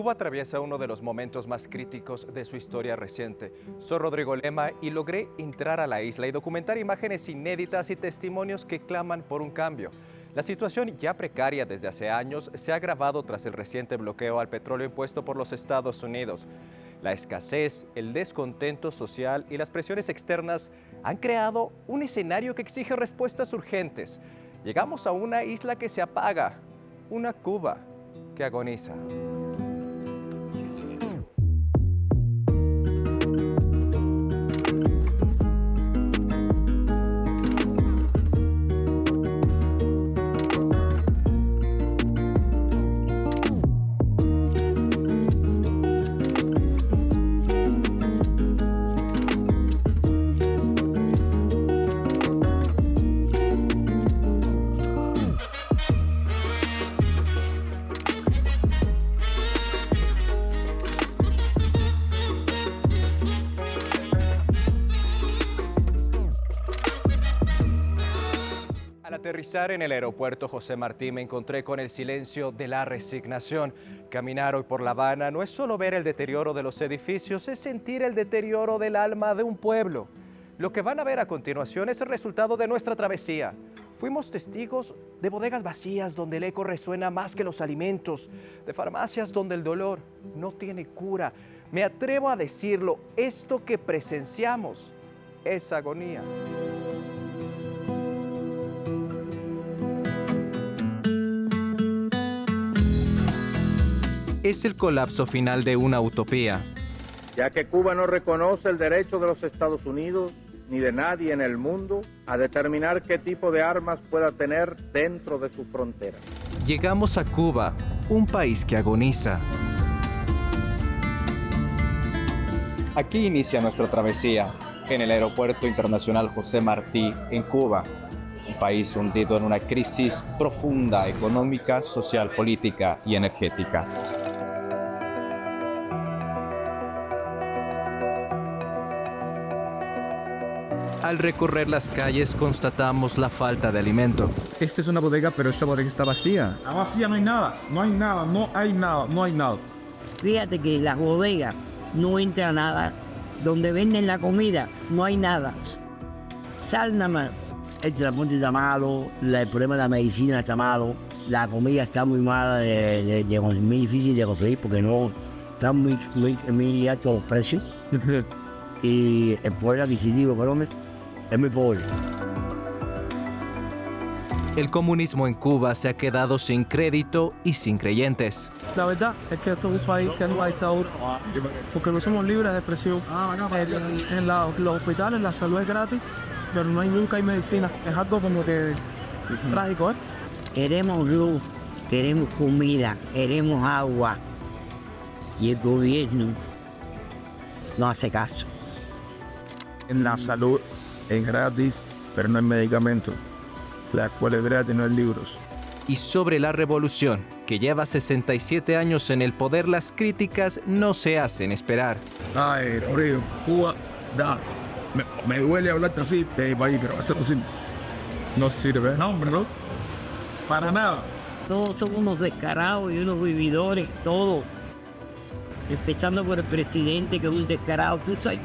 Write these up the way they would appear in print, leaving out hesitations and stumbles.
Cuba atraviesa uno de los momentos más críticos de su historia reciente. Soy Rodrigo Lema y logré entrar a la isla y documentar imágenes inéditas y testimonios que claman por un cambio. La situación, ya precaria desde hace años, se ha agravado tras el reciente bloqueo al petróleo impuesto por los Estados Unidos. La escasez, el descontento social y las presiones externas han creado un escenario que exige respuestas urgentes. Llegamos a una isla que se apaga, una Cuba que agoniza. Al aterrizar en el aeropuerto José Martí me encontré con el silencio de la resignación. Caminar hoy por La Habana no es solo ver el deterioro de los edificios, es sentir el deterioro del alma de un pueblo. Lo que van a ver a continuación es el resultado de nuestra travesía. Fuimos testigos de bodegas vacías donde el eco resuena más que los alimentos, de farmacias donde el dolor no tiene cura. Me atrevo a decirlo, esto que presenciamos es agonía. Es el colapso final de una utopía. Ya que Cuba no reconoce el derecho de los Estados Unidos ni de nadie en el mundo a determinar qué tipo de armas pueda tener dentro de sus fronteras. Llegamos a Cuba, un país que agoniza. Aquí inicia nuestra travesía, en el Aeropuerto Internacional José Martí, en Cuba. Un país hundido en una crisis profunda, económica, social, política y energética. Al recorrer las calles constatamos la falta de alimento. Esta es una bodega, pero esta bodega está vacía. Está vacía, no hay nada, no hay nada, no hay nada, no hay nada. Fíjate que en las bodegas no entra nada. Donde venden la comida no hay nada. Sal nada más. El transporte está malo, el problema de la medicina está malo, la comida está muy mala, muy difícil de conseguir porque no están muy altos los precios. Y el poder adquisitivo, perdón, es muy pobre. El comunismo en Cuba se ha quedado sin crédito y sin creyentes. La verdad es que esto es un país que no ha dictadura, porque no somos libres de expresión. En los hospitales la salud es gratis, pero nunca hay medicina. Es algo como que trágico, ¿eh? Queremos luz, queremos comida, queremos agua. Y el gobierno no hace caso. En la salud es gratis, pero no hay medicamentos. La escuela es gratis, no hay libros. Y sobre la revolución, que lleva 67 años en el poder, las críticas no se hacen esperar. Ay, Río, Cuba, da. Me duele hablarte así de país, pero esto no sirve. No sirve. No, hombre, no. Para nada. Todos somos unos descarados y unos vividores, todos. Empezando por el presidente, que es un descarado.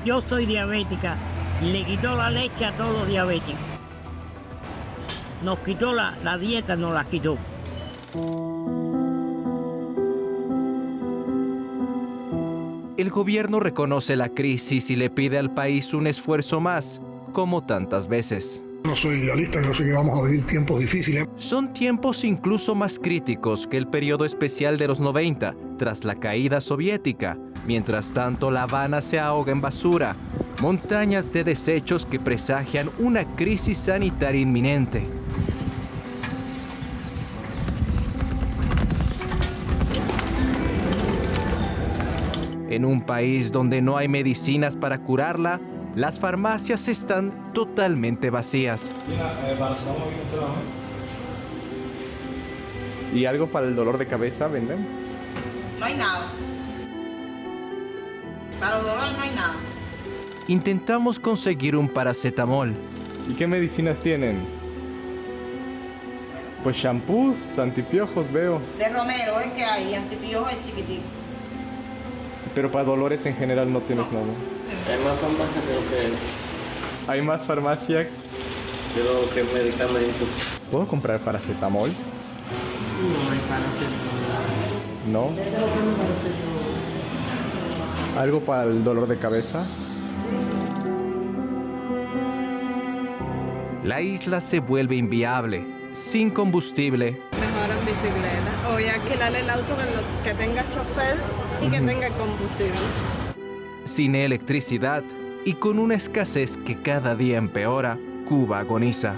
Yo soy diabética y le quitó la leche a todos los diabéticos. Nos quitó la dieta, nos la quitó. El gobierno reconoce la crisis y le pide al país un esfuerzo más, como tantas veces. No soy idealista, yo sé que vamos a vivir tiempos difíciles. Son tiempos incluso más críticos que el periodo especial de los 90, tras la caída soviética. Mientras tanto, La Habana se ahoga en basura, montañas de desechos que presagian una crisis sanitaria inminente. En un país donde no hay medicinas para curarla, las farmacias están totalmente vacías. ¿Y algo para el dolor de cabeza venden? No hay nada. Para el dolor no hay nada. Intentamos conseguir un paracetamol. ¿Y qué medicinas tienen? Pues shampoos, antipiojos veo. De romero es que hay, antipiojos es chiquitico. Pero para dolores en general no tienes nada. Hay más farmacia Hay más farmacia. que medicamentos. ¿Puedo comprar paracetamol? No hay paracetamol. No. ¿Algo para el dolor de cabeza? La isla se vuelve inviable, sin combustible, Mejor en bicicleta. O voy a alquilar el auto que tenga chofer y que tenga combustible. sin electricidad y con una escasez que cada día empeora. Cuba agoniza.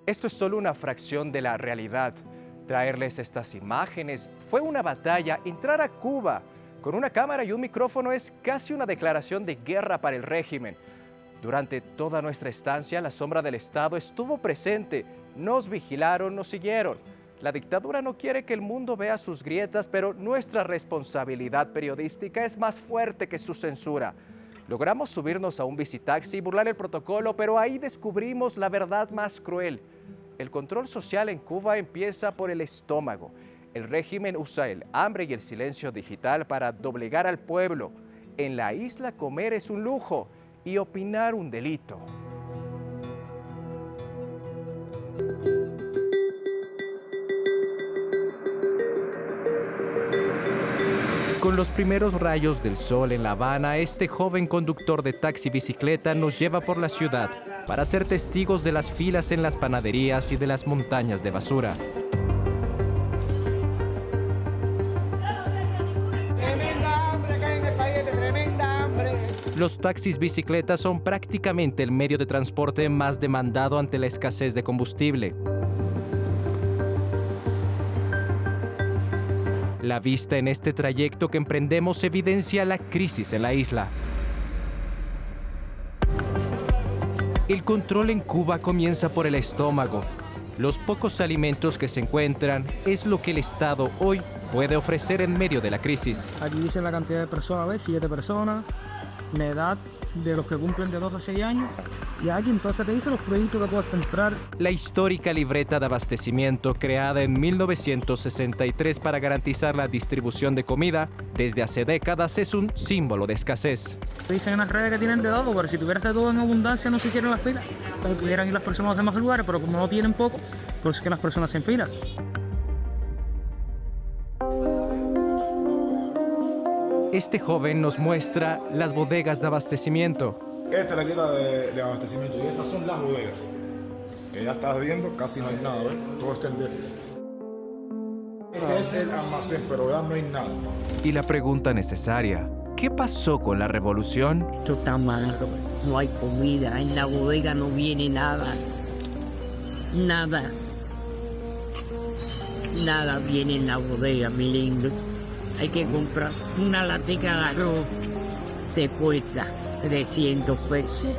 Esto es solo una fracción de la realidad. Traerles estas imágenes fue una batalla. Entrar a Cuba con una cámara y un micrófono es casi una declaración de guerra para el régimen. Durante toda nuestra estancia, la sombra del Estado estuvo presente. Nos vigilaron, nos siguieron. La dictadura no quiere que el mundo vea sus grietas, pero nuestra responsabilidad periodística es más fuerte que su censura. Logramos subirnos a un visitaxi y burlar el protocolo, pero ahí descubrimos la verdad más cruel. El control social en Cuba empieza por el estómago. El régimen usa el hambre y el silencio digital para doblegar al pueblo. En la isla comer es un lujo y opinar un delito. Con los primeros rayos del sol en La Habana, este joven conductor de taxi bicicleta nos lleva por la ciudad para ser testigos de las filas en las panaderías y de las montañas de basura. Tremenda hambre que hay en el país, tremenda hambre. Los taxis bicicletas son prácticamente el medio de transporte más demandado ante la escasez de combustible. La vista en este trayecto que emprendemos evidencia la crisis en la isla. El control en Cuba comienza por el estómago. Los pocos alimentos que se encuentran es lo que el Estado hoy puede ofrecer en medio de la crisis. Aquí dicen la cantidad de personas, ¿ves? 7 personas, la edad de los que cumplen de 2 a 6 años. Y aquí entonces te dicen los productos que puedes comprar. La histórica libreta de abastecimiento creada en 1963 para garantizar la distribución de comida desde hace décadas es un símbolo de escasez. Te dicen en las redes que tienen de todo, pero si tuvieras de todo en abundancia no se hicieran las filas. Para que pudieran ir las personas a los demás lugares, pero como no tienen poco, por eso es que las personas se enfilan. Este joven nos muestra las bodegas de abastecimiento. Esta es la guía de abastecimiento y estas son las bodegas. Que ya estás viendo, casi no hay nada, ¿ves? Todo está en déficit. Este es el almacén, pero ya no hay nada. Y la pregunta necesaria, ¿qué pasó con la revolución? Esto está malo, no hay comida, en la bodega no viene nada. Nada. Nada viene en la bodega, mi lindo. Hay que comprar una latica de arroz, te cuesta 300 pesos.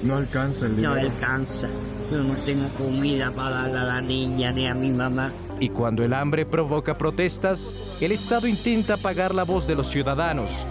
No alcanza el dinero. No alcanza. Yo no tengo comida para darle a la niña ni a mi mamá. Y cuando el hambre provoca protestas, el Estado intenta apagar la voz de los ciudadanos.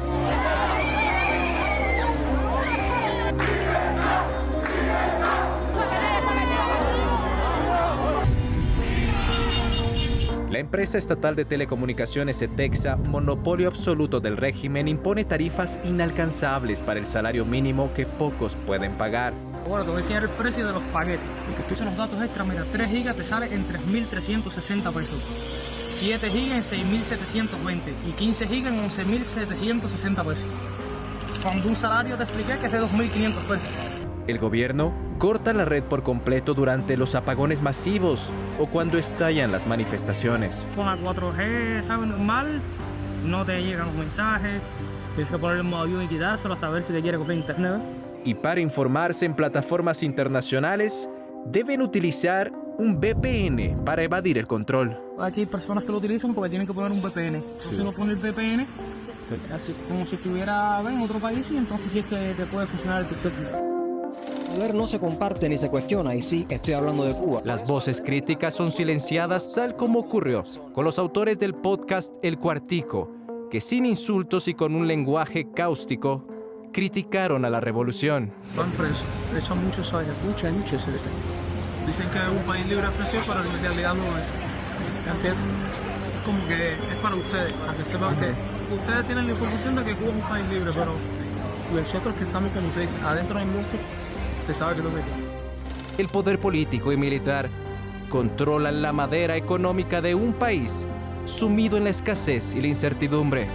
La empresa estatal de telecomunicaciones ETEXA, monopolio absoluto del régimen, impone tarifas inalcanzables para el salario mínimo que pocos pueden pagar. Bueno, te voy a enseñar el precio de los paquetes. Y que tú usas los datos extras, mira, 3 gigas te sale en 3.360 pesos. 7 gigas en 6.720 y 15 gigas en 11.760 pesos. Cuando un salario te expliqué que es de 2.500 pesos. El gobierno corta la red por completo durante los apagones masivos o cuando estallan las manifestaciones. Con la 4G, ¿sabes? Normal, no te llegan los mensajes, tienes que poner el modo avión y quitárselo hasta ver si te quiere coger internet. Y para informarse en plataformas internacionales, deben utilizar un VPN para evadir el control. Aquí hay personas que lo utilizan porque tienen que poner un VPN. Entonces uno pone el VPN, así, como si estuviera en otro país, y entonces sí te puede funcionar el TikTok. El poder no se comparte ni se cuestiona, y sí, estoy hablando de Cuba. Las voces críticas son silenciadas tal como ocurrió con los autores del podcast El Cuartico, que sin insultos y con un lenguaje cáustico, criticaron a la revolución. Van presos, le echan muchos años, muchas. dicen que es un país libre de expresión, pero en realidad no es. ¿Entiendes? Como que es para ustedes, para que sepan que ustedes tienen la información de que Cuba es un país libre, pero nosotros que estamos, como se dice, adentro del monstruo, se sabe que no es. El poder político y militar controlan la madera económica de un país sumido en la escasez y la incertidumbre.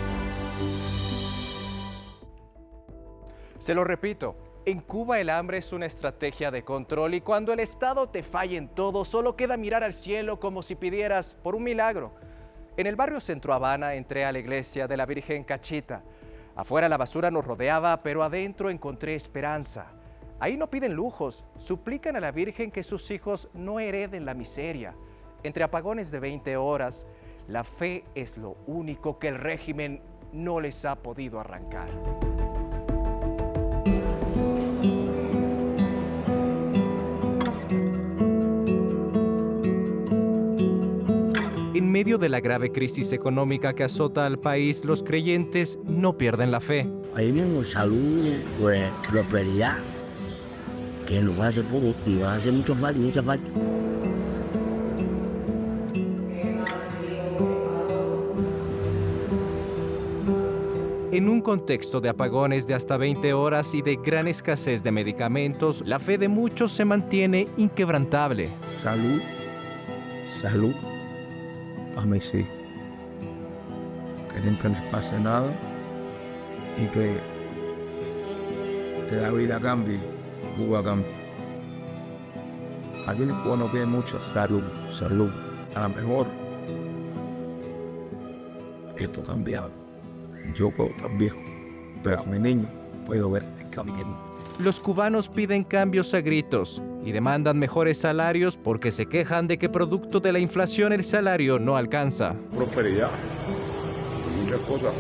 Se lo repito, en Cuba el hambre es una estrategia de control y cuando el Estado te falla en todo, solo queda mirar al cielo como si pidieras por un milagro. En el barrio Centro Habana entré a la iglesia de la Virgen Cachita. Afuera la basura nos rodeaba, pero adentro encontré esperanza. Ahí no piden lujos, suplican a la Virgen que sus hijos no hereden la miseria. Entre apagones de 20 horas, la fe es lo único que el régimen no les ha podido arrancar. En medio de la grave crisis económica que azota al país, los creyentes no pierden la fe. Ahí mismo salud, pues, prosperidad, que nos va a hacer poco y va a hacer mucha falta. En un contexto de apagones de hasta 20 horas y de gran escasez de medicamentos, la fe de muchos se mantiene inquebrantable. Salud, a mí sí. Que nunca les pase nada y que la vida cambie y Cuba cambie. Aquí en Cuba no pide mucho salud. A lo mejor esto cambia. Yo puedo estar viejo, pero a mi niño puedo ver el cambio. Los cubanos piden cambios a gritos y demandan mejores salarios porque se quejan de que producto de la inflación el salario no alcanza. Prosperidad, muchas cosas,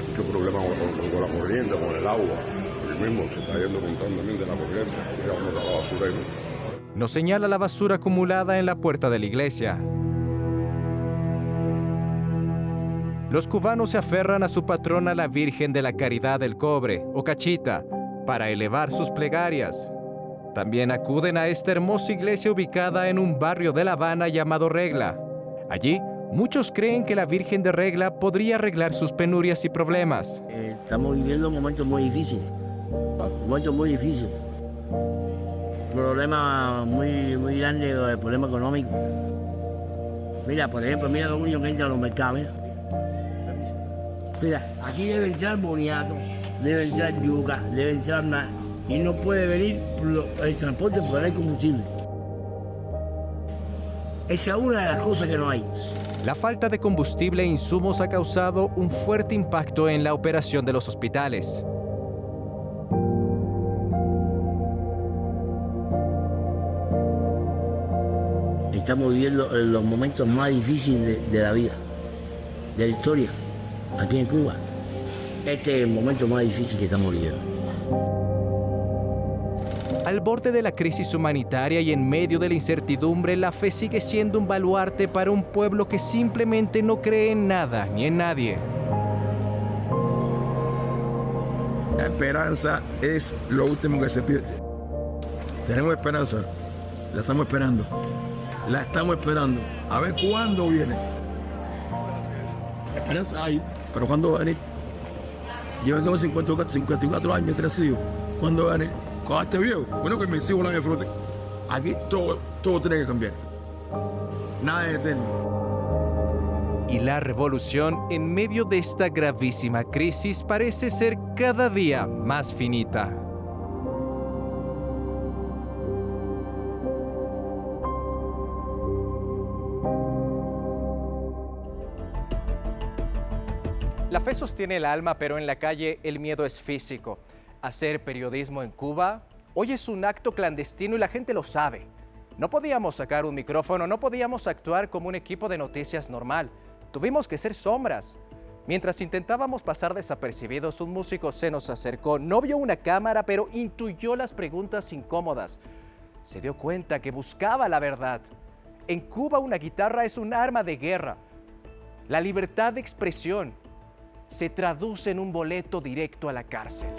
muchos problemas con la corriente, con el agua. El mismo se está yendo constantemente la corriente, llevando la basura ahí. Nos señala la basura acumulada en la puerta de la iglesia. Los cubanos se aferran a su patrona, la Virgen de la Caridad del Cobre, o Cachita, para elevar sus plegarias. También acuden a esta hermosa iglesia ubicada en un barrio de La Habana llamado Regla. Allí, muchos creen que la Virgen de Regla podría arreglar sus penurias y problemas. Estamos viviendo momentos muy difíciles. Problema muy grande, el problema económico. Mira, por ejemplo, mira los niños que entran a los mercados. Mira, aquí debe entrar boniato, debe entrar yuca, debe entrar nada. Y no puede venir el transporte porque no hay combustible. Esa es una de las cosas que no hay. La falta de combustible e insumos ha causado un fuerte impacto en la operación de los hospitales. Estamos viviendo los momentos más difíciles de la vida, de la historia, aquí en Cuba. Este es el momento más difícil que estamos viviendo. Al borde de la crisis humanitaria y en medio de la incertidumbre, la fe sigue siendo un baluarte para un pueblo que simplemente no cree en nada ni en nadie. La esperanza es lo último que se pierde. Tenemos esperanza, la estamos esperando. A ver cuándo viene. Esperanza hay, pero ¿cuándo va a venir? Yo tengo 54 años, 3 hijos. ¿Cuándo va a venir? Cuando esté viejo, bueno, que mis hijos la disfruten. Aquí todo tiene que cambiar. Nada es eterno. Y la revolución en medio de esta gravísima crisis parece ser cada día más finita. La fe sostiene el alma, pero en la calle el miedo es físico. Hacer periodismo en Cuba hoy es un acto clandestino y la gente lo sabe. No podíamos sacar un micrófono, no podíamos actuar como un equipo de noticias normal. Tuvimos que ser sombras. Mientras intentábamos pasar desapercibidos, un músico se nos acercó. No vio una cámara, pero intuyó las preguntas incómodas. Se dio cuenta que buscaba la verdad. En Cuba una guitarra es un arma de guerra. La libertad de expresión se traduce en un boleto directo a la cárcel.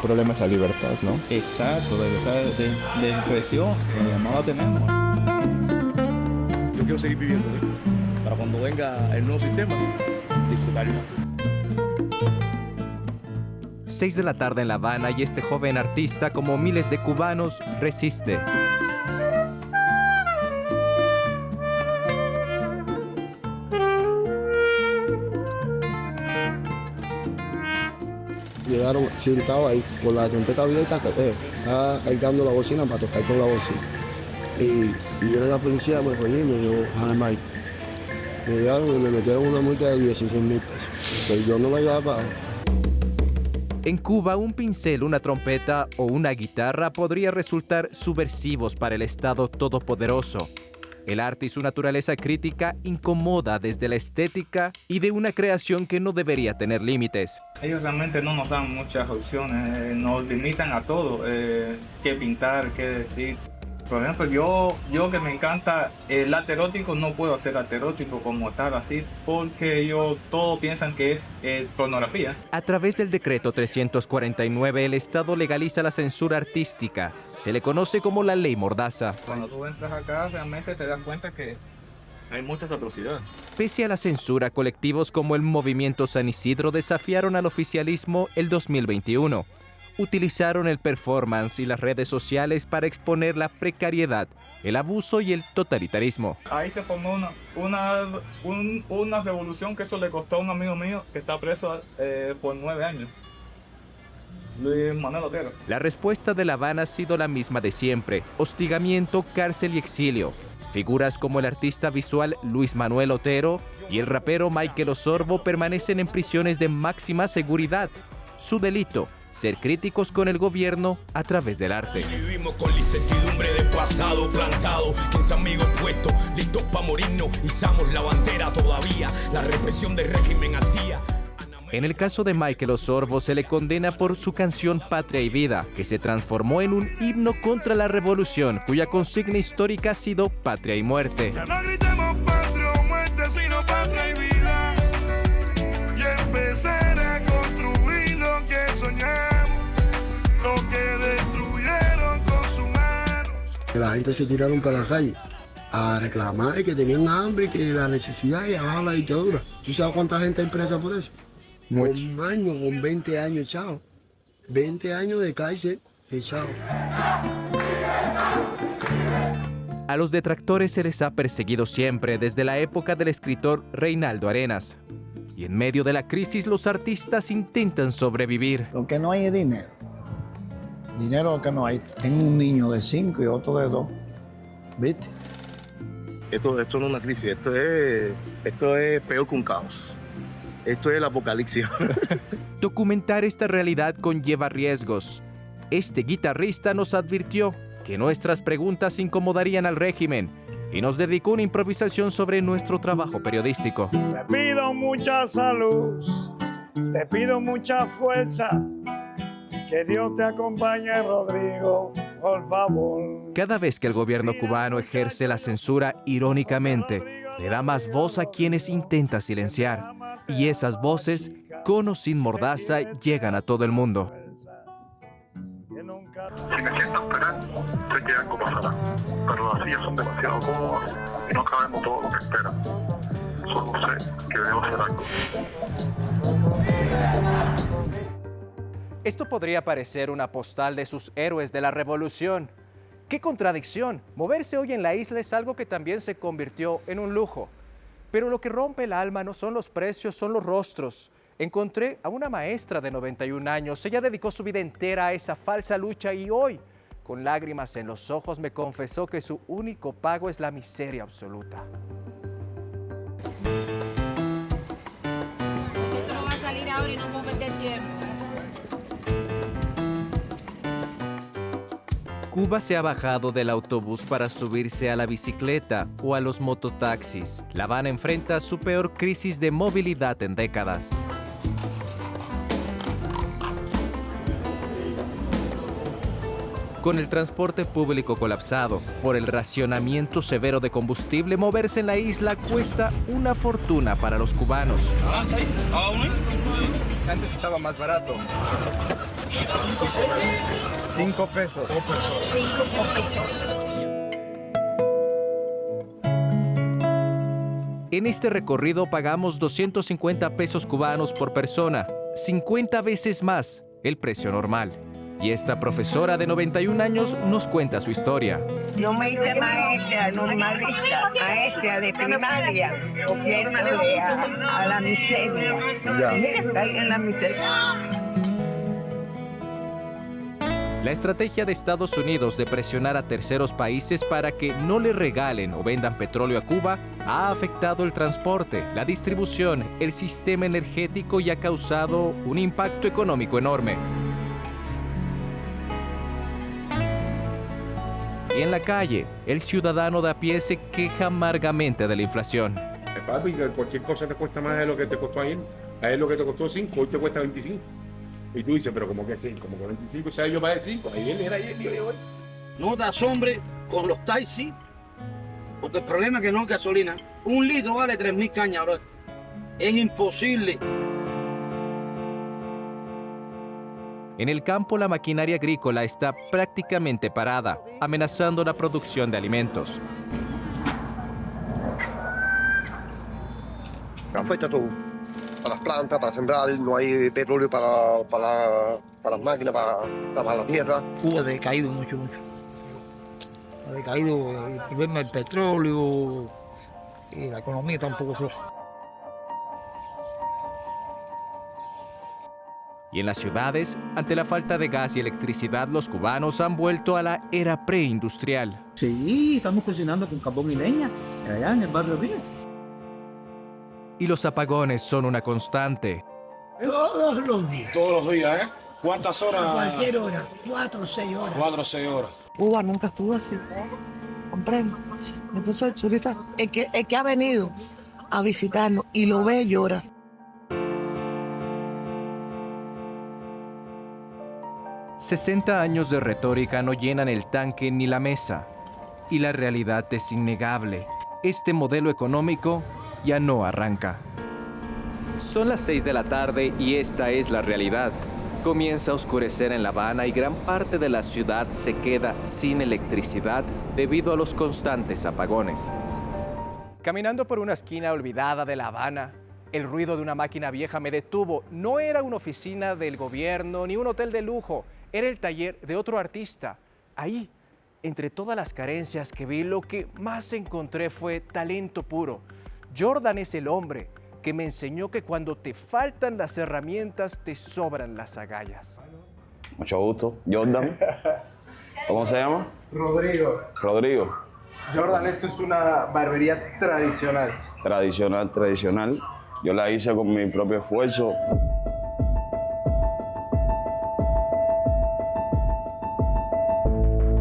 problema es la libertad, ¿no? Exacto, la libertad de expresión, no la tenemos. Yo quiero seguir viviendo, para cuando venga el nuevo sistema, disfrutarlo. 6 de la tarde en La Habana y este joven artista, como miles de cubanos, resiste. Llegaron sentados ahí con la trompeta abierta, estaba cargando la bocina para tocar con la bocina. Y yo la policía me fue y me llevó a Mike. Me llegaron y me metieron una multa de 16,000 pesos. Pero yo no la iba a pagar. En Cuba, un pincel, una trompeta o una guitarra podría resultar subversivos para el Estado todopoderoso. El arte y su naturaleza crítica incomoda desde la estética y de una creación que no debería tener límites. Ellos realmente no nos dan muchas opciones, nos limitan a todo, qué pintar, qué decir. Por ejemplo, yo que me encanta el arte erótico, no puedo hacer arte erótico como tal así, porque todos piensan que es pornografía. A través del decreto 349, el Estado legaliza la censura artística. Se le conoce como la Ley Mordaza. Cuando tú entras acá, realmente te das cuenta que hay muchas atrocidades. Pese a la censura, colectivos como el Movimiento San Isidro desafiaron al oficialismo el 2021. Utilizaron el performance y las redes sociales para exponer la precariedad, el abuso y el totalitarismo. Ahí se formó una revolución que eso le costó a un amigo mío que está preso por 9 años. Luis Manuel Otero. La respuesta de La Habana ha sido la misma de siempre: hostigamiento, cárcel y exilio. Figuras como el artista visual Luis Manuel Otero y el rapero Michael Osorbo permanecen en prisiones de máxima seguridad. Su delito: ser críticos con el gobierno a través del arte. Vivimos con la incertidumbre de pasado plantado, 15 amigos puestos, listos para morirnos, izamos la bandera todavía, la represión del régimen al día. En el caso de Michael Osorbo se le condena por su canción Patria y Vida, que se transformó en un himno contra la revolución, cuya consigna histórica ha sido Patria y Muerte. Ya no gritemos patria o muerte, sino patria y vida, y empezar a construir lo que soñamos, lo que destruyeron con sus manos. La gente se tiraron para la calle a reclamar que tenían hambre, que la necesidad y abajo la dictadura. ¿Tú sabes cuánta gente hay presa por eso? Un año, con 20 años echado. 20 años de cárcel echado. A los detractores se les ha perseguido siempre, desde la época del escritor Reinaldo Arenas. Y en medio de la crisis, los artistas intentan sobrevivir. Lo que no hay es dinero. Dinero lo que no hay. Tengo un niño de 5 y otro de 2. ¿Viste? Esto no es una crisis, esto es peor que un caos. Esto es el apocalipsis. Documentar esta realidad conlleva riesgos. Este guitarrista nos advirtió que nuestras preguntas incomodarían al régimen y nos dedicó una improvisación sobre nuestro trabajo periodístico. Te pido mucha salud, te pido mucha fuerza, que Dios te acompañe, Rodrigo, por favor. Cada vez que el gobierno cubano ejerce la censura, irónicamente, le da más voz a quienes intenta silenciar. Y esas voces, con o sin mordaza, llegan a todo el mundo. Si me siento a esperar, sé que algo pasará, pero las sillas son demasiado cómodas y no cabemos todo lo que esperan. Solo sé que debo hacer algo. Esto podría parecer una postal de sus héroes de la revolución. ¡Qué contradicción! Moverse hoy en la isla es algo que también se convirtió en un lujo. Pero lo que rompe el alma no son los precios, son los rostros. Encontré a una maestra de 91 años. Ella dedicó su vida entera a esa falsa lucha y hoy, con lágrimas en los ojos, me confesó que su único pago es la miseria absoluta. Esto no va a salir ahora y no puedo perder tiempo. Cuba se ha bajado del autobús para subirse a la bicicleta o a los mototaxis. La Habana enfrenta su peor crisis de movilidad en décadas. Con el transporte público colapsado por el racionamiento severo de combustible, moverse en la isla cuesta una fortuna para los cubanos. Antes estaba más barato. 5 pesos. 5 pesos. En este recorrido pagamos 250 pesos cubanos por persona, 50 veces más el precio normal. Y esta profesora de 91 años nos cuenta su historia. Yo me hice maestra, normalista, maestra de primaria, yéndole a la miseria. Mira, ahí en la miseria. La estrategia de Estados Unidos de presionar a terceros países para que no le regalen o vendan petróleo a Cuba ha afectado el transporte, la distribución, el sistema energético y ha causado un impacto económico enorme. Y en la calle, el ciudadano de a pie se queja amargamente de la inflación. Papi, cualquier cosa te cuesta más de lo que te costó ayer. Ayer lo que te costó 5, hoy te cuesta 25. Y tú dices, pero como que 5, como que 25, o sea, yo pagué 5. Ahí viene, era ayer, yo hoy. No te asombre con los taxis, porque el problema es que no hay gasolina. 1 litro vale 3.000 cañas, bro. Es imposible. En el campo, la maquinaria agrícola está prácticamente parada, amenazando la producción de alimentos. Afecta todo. Para las plantas, para sembrar, no hay petróleo para las máquinas, para la tierra. Cuba ha decaído mucho. Ha decaído el problema del petróleo y la economía está un poco floja. Y en las ciudades, ante la falta de gas y electricidad, los cubanos han vuelto a la era preindustrial. Sí, estamos cocinando con carbón y leña, allá en el barrio mío. Y los apagones son una constante. Todos los días. Todos los días, ¿eh? ¿Cuántas horas? A cualquier hora, 4 o 6 horas. 4 o 6 horas. Cuba nunca estuvo así, comprendo. Entonces el chulita, el que ha venido a visitarnos y lo ve llora. «60 años de retórica no llenan el tanque ni la mesa. Y la realidad es innegable. Este modelo económico ya no arranca». Son las 6 de la tarde y esta es la realidad. Comienza a oscurecer en La Habana y gran parte de la ciudad se queda sin electricidad debido a los constantes apagones. Caminando por una esquina olvidada de La Habana, el ruido de una máquina vieja me detuvo. No era una oficina del gobierno ni un hotel de lujo, era el taller de otro artista. Ahí, entre todas las carencias que vi, lo que más encontré fue talento puro. Jordan es el hombre que me enseñó que cuando te faltan las herramientas, te sobran las agallas. Mucho gusto, Jordan. ¿Cómo se llama? Rodrigo. Rodrigo. Jordan, esto es una barbería tradicional. Tradicional. Yo la hice con mi propio esfuerzo.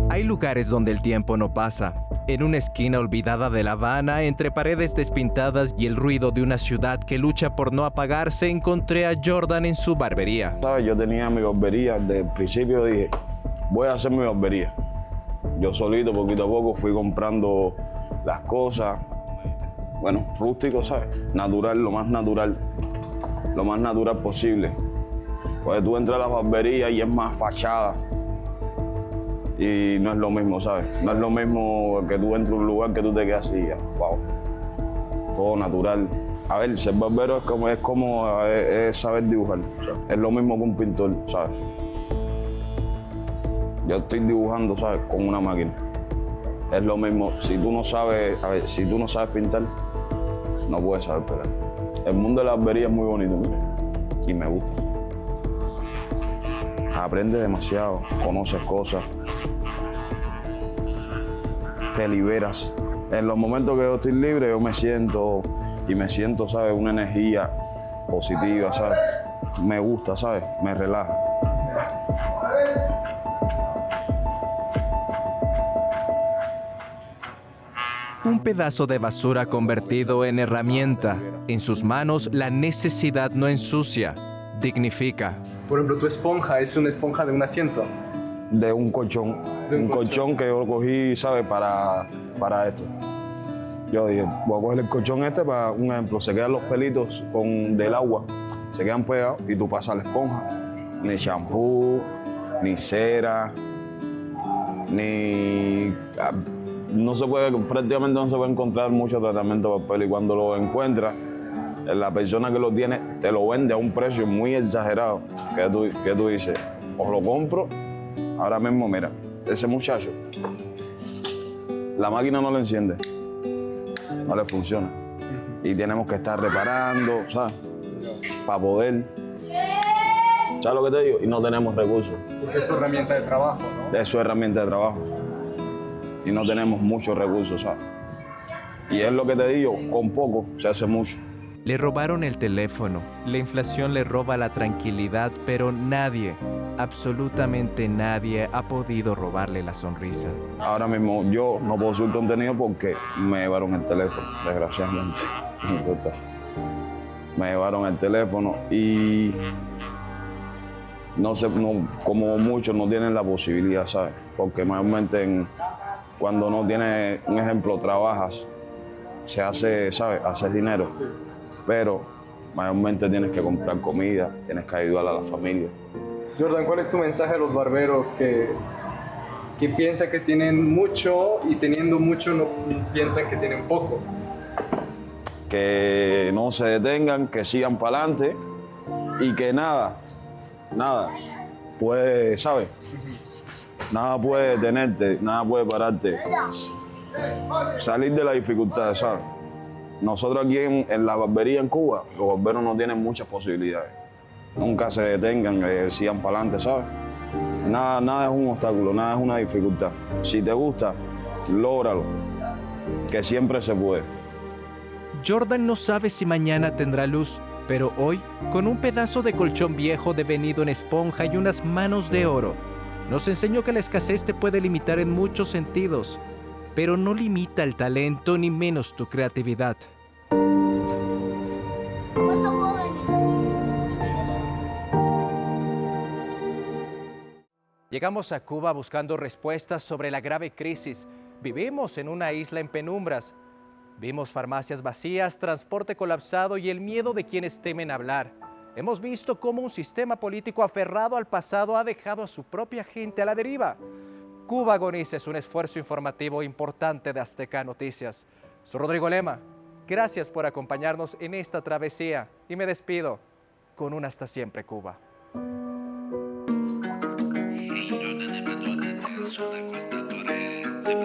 Hay lugares donde el tiempo no pasa. En una esquina olvidada de La Habana, entre paredes despintadas y el ruido de una ciudad que lucha por no apagarse, encontré a Jordan en su barbería. ¿Sabes? Yo tenía mi barbería, desde el principio dije, voy a hacer mi barbería. Yo solito, poquito a poco, fui comprando las cosas, bueno, rústico, ¿sabes? Natural, lo más natural posible. Pues tú entras a la barbería y es más fachada. Y no es lo mismo, ¿sabes? No es lo mismo que tú entres a un lugar que tú te quedas así, wow. Todo natural. A ver, ser barbero es saber dibujar. Es lo mismo que un pintor, ¿sabes? Yo estoy dibujando, ¿sabes? Con una máquina. Es lo mismo. Si tú no sabes pintar, no puedes saber pegar. El mundo de la barbería es muy bonito, ¿no? Y me gusta. Aprendes demasiado, conoces cosas, te liberas. En los momentos que yo estoy libre, yo me siento, ¿sabes? Una energía positiva, ¿sabes? Me gusta, ¿sabes? Me relaja. Un pedazo de basura convertido en herramienta. En sus manos, la necesidad no ensucia, dignifica. Por ejemplo, tu esponja es una esponja de un asiento. De un colchón. Un colchón que yo cogí, ¿sabes? Para esto. Yo dije, voy a coger el colchón este para un ejemplo. Se quedan los pelitos del agua, se quedan pegados y tú pasas la esponja. Ni champú, ni cera, ni... No se puede, prácticamente no se puede encontrar mucho tratamiento para pelo y cuando lo encuentras, la persona que lo tiene te lo vende a un precio muy exagerado, que tú dices, os lo compro, ahora mismo, mira, ese muchacho, la máquina no le enciende, no le funciona. Y tenemos que estar reparando, ¿sabes? Para poder, ¿sabes lo que te digo? Y no tenemos recursos. Porque es su herramienta de trabajo, ¿no? Es su herramienta de trabajo. Y no tenemos muchos recursos, ¿sabes? Y es lo que te digo, con poco se hace mucho. Le robaron el teléfono, la inflación le roba la tranquilidad, pero nadie, absolutamente nadie, ha podido robarle la sonrisa. Ahora mismo yo no puedo subir contenido porque me llevaron el teléfono, desgraciadamente. Me llevaron el teléfono y no sé, como muchos no tienen la posibilidad, ¿sabes? Porque mayormente cuando no tienes, un ejemplo, trabajas, se hace, ¿sabes? Haces dinero, pero mayormente tienes que comprar comida, tienes que ayudar a la familia. Jordan, ¿cuál es tu mensaje a los barberos que piensan que tienen mucho y teniendo mucho no piensan que tienen poco? Que no se detengan, que sigan para adelante y que nada puede, ¿sabes? Nada puede detenerte, nada puede pararte. Salir de la dificultad, ¿sabes? Nosotros aquí en la barbería en Cuba, los barberos no tienen muchas posibilidades. Nunca se detengan, sigan para adelante, ¿sabes? Nada es un obstáculo, nada es una dificultad. Si te gusta, lógralo, que siempre se puede. Jordan no sabe si mañana tendrá luz, pero hoy, con un pedazo de colchón viejo devenido en esponja y unas manos de oro, nos enseñó que la escasez te puede limitar en muchos sentidos, pero no limita el talento ni menos tu creatividad. Llegamos a Cuba buscando respuestas sobre la grave crisis. Vivimos en una isla en penumbras. Vimos farmacias vacías, transporte colapsado y el miedo de quienes temen hablar. Hemos visto cómo un sistema político aferrado al pasado ha dejado a su propia gente a la deriva. Cuba agoniza es un esfuerzo informativo importante de Azteca Noticias. Soy Rodrigo Lema. Gracias por acompañarnos en esta travesía y me despido con un hasta siempre, Cuba. Los órdenes patrones de su recortadores se